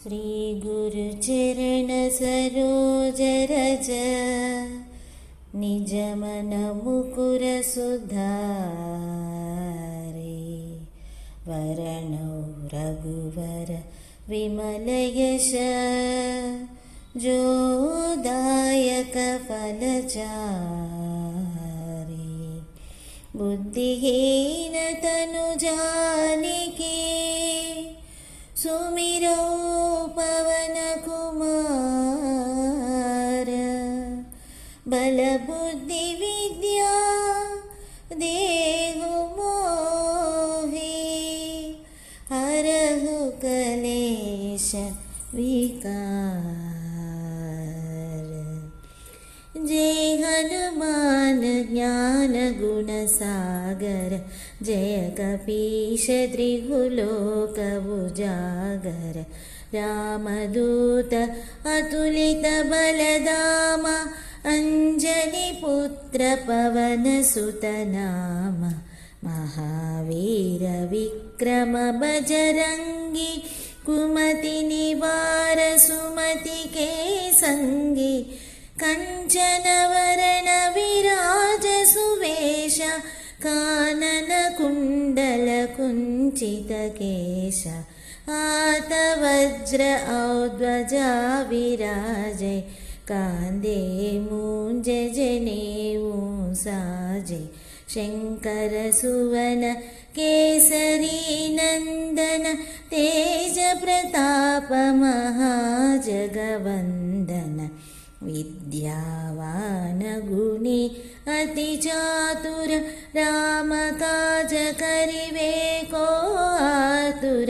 श्री गुरु चरण सरोज रज निज मन मुकुर सुधारे वरणौ रघुवर विमल यश जोदायक फलचारि बुद्धिहीन तनु जानिके सुमिरौ पवन कुमार बल बुद्धि विद्या देहु मोहि हरहु कलेश विकार। जय हनुमान ज्ञान गुण सागर जय कपीश त्रिभुलोक उजागर रामदूत अतुलित बलधामा अंजनी पुत्र पवन सुत नाम महावीर विक्रम बजरंगी कुमति निवार सुमति के संगी कंचन वरण विराज सुवेश कानन कुंडल कुंचित केश हाथ वज्र औध्वजा विराजे कांदे मूंज जनेऊ साजे शंकर सुवन केसरी नंदन तेज प्रताप महाजगवंदन विद्यावान गुणी अति चातुर राम काज करिवे को आतुर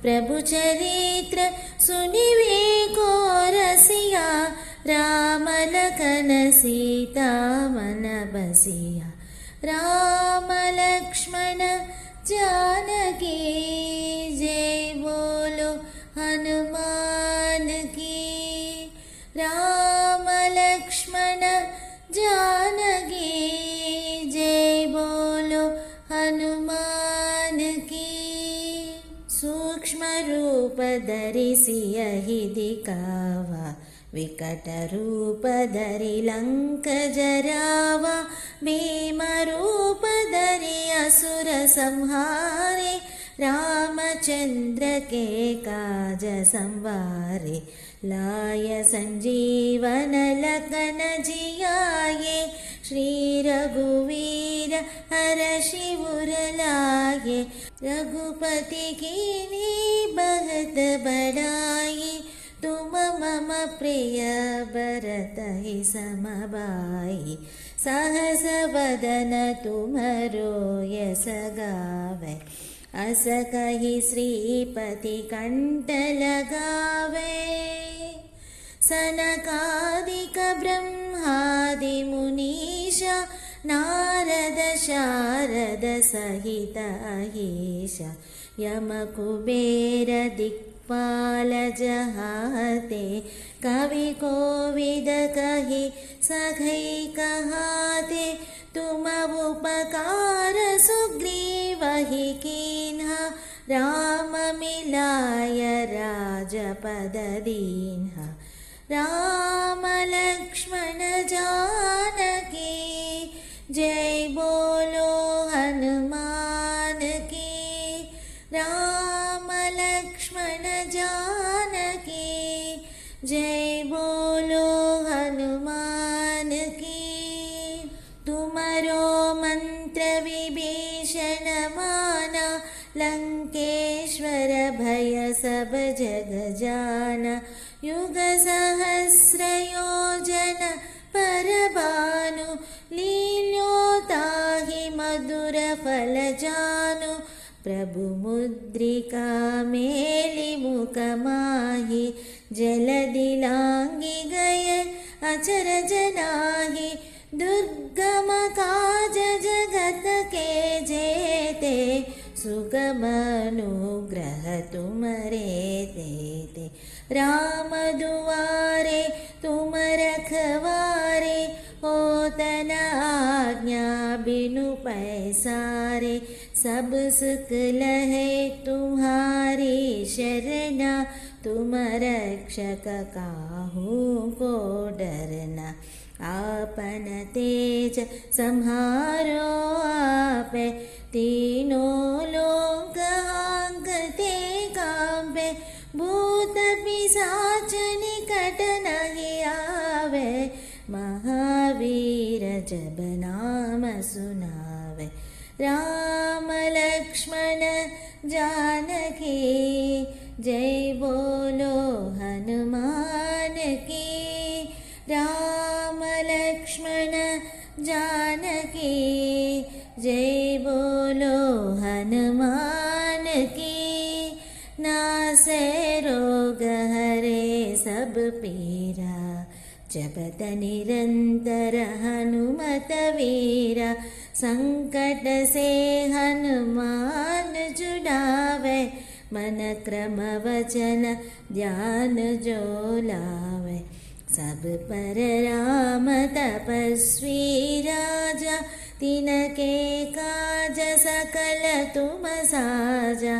प्रभु चरित्र सुनिवे को रसिया राम लखन सीता मन बसिया राम लक्ष्मण जानकी जय बोलो हनुमान की राम लक्ष्मण जानकी जय बोलो हनुमान की। सूक्ष्म रूप धरिसि यहि दिखावा विकट रूप धरि लंक जरावा भीम रूप धरि असुर संहारे रामचंद्र के काज संवारे लाय संजीवन लखन जियाये श्री रघुवीर हरषि उर लाये रघुपति कीन्ही बहुत बड़ाई तुम मम प्रिय भरत ही समभाई सहस वदन तुमरो यस गावे अस कहि श्रीपति कंठ लगावे सनकादिक ब्रह्मादि मुनीशा नारद शारद सहित अहीशा यम कुबेर दिक्पाल जहाते कवि कोविद कहि सखै कहाते तुम उपकार सुग्रीवहि कीन्हा राम मिलाय राजपद दीन्हा राम लक्ष्मण जानकी जय बोलो हनुमान की राम लक्ष्मण जानकी जय बोलो हनुमान की। तुमरो मंत्र विभीषण माना लंकेश्वर भय सब जग जाना युग सहस्र योजन पर भानु लील्योताहि मधुर फल जानु प्रभु मुद्रिका मेलि मुख माहि जलधि लांघि गय अचरज नाही दुर्गम काज जगत के जेते सुगम अनुग्रह तुमरे देते राम दुआरे तुम रखवारे होत न आज्ञा बिनु पैसारे सा सब सुख लहे तुम्हारी शरणा, तुम रक्षक काहू को डरना। आपन तेज संहारो आपे, तीनों लोक हांकते कांपे। भूत पिशाच निकट नहीं आवे, महावीर जब नाम सुनावे। राम लक्ष्मण जानकी जय बोलो हनुमान की। राम लक्ष्मण जानकी जय बोलो हनुमान की। नासे रोग हरे सब पीरा, जपत निरंतर हनुमत वीरा। संकट से हनुमान छुड़ावे, मन क्रम वचन ध्यान जो लावे। सब पर राम तपस्वी राजा, तिनके काज सकल तुम साजा।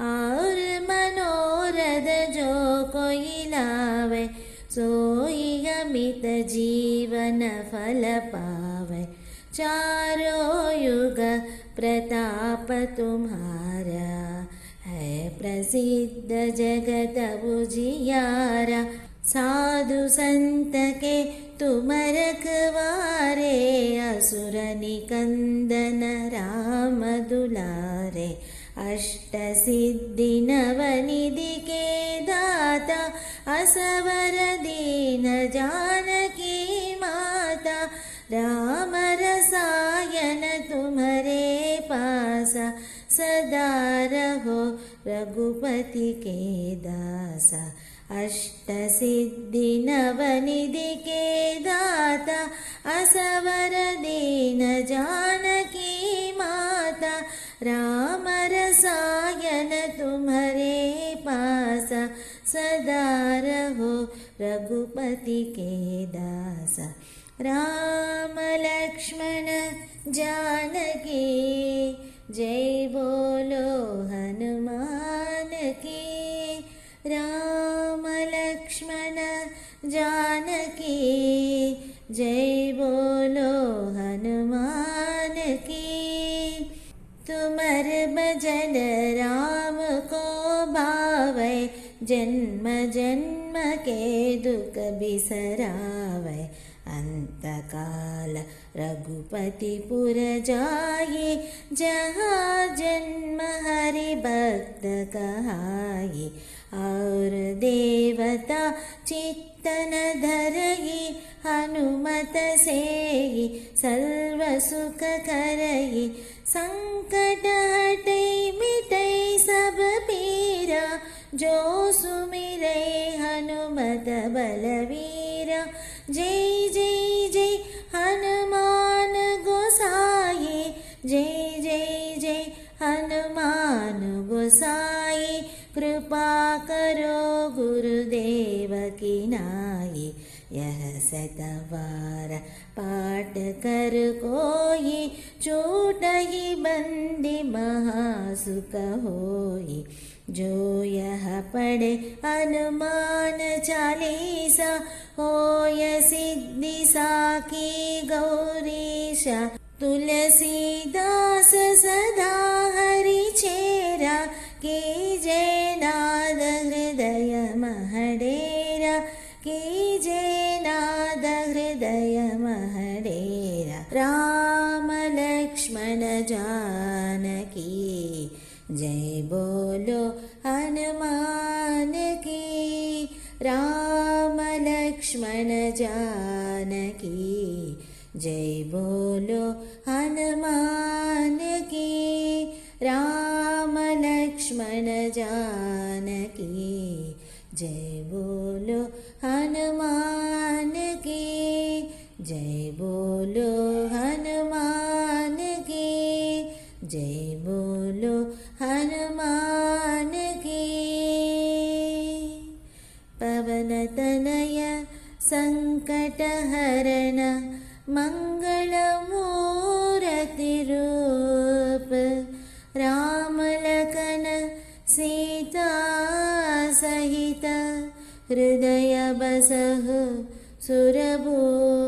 और मनोरथ जो कोई लावे, सोई अमित जीवन फल पावे। चारों युग प्रताप तुम्हारा, है प्रसिद्ध जगत उजियारा। साधु संत के तुम रखवारे, असुर निकंदन राम दुलारे। अष्ट सिद्धि नवनिधि के दाता, असवर दीन जानकी माता। राम रसायन तुम्हारे पासा, सदा रहो रघुपति के दासा। अष्ट सिद्धि नवनिधि के दाता, असवर दीन जानकी माता। राम रसायन तुम्हारे पासा, सदा रहो रघुपति के दासा। राम लक्ष्मण जानकी जय बोलो हनुमान की। राम लक्ष्मण जानकी जय बोलो हनुमान की। तुमर भजन राम को भावै, जन्म जन्म के दुख बिसरावै। अंत काल रघुपति पुर जाये, जहाँ जन्म हरि भक्त कहाये। और देवता चित्तन धरहि, हनुमत सेहि सर्व सुख करहि। संकट हटै मिटै सब पीरा, जो सुमिरै हनुमत बलवीरा। जय जय जय हनुमान गोसाई, जय जय जय हनुमान गोसाई। कृपा करो गुरुदेव की नाई, यह सतवार पाठ कर कोई। छूटहि बंदी महासुख होई, जो यह पढ़े हनुमान चालीसा। होय सिद्धि साखी गौरीशा, तुलसीदास सदा हरि चेरा। कीजय नाद हृदय महडेरा, कीजय नाद हृदय महडेरा। राम लक्ष्मण जानकी जय बोलो हनुमान की। राम लक्ष्मण जानकी जय बोलो हनुमान की। राम लक्ष्मण जानकी जय बोलो हनुमान की। जय बोलो हनुमान की, जय बोलो हनुमान की। पवन तनय संकट हरण, मंगल मूर्ति रूप। हृदय बसः सुरभूषिता।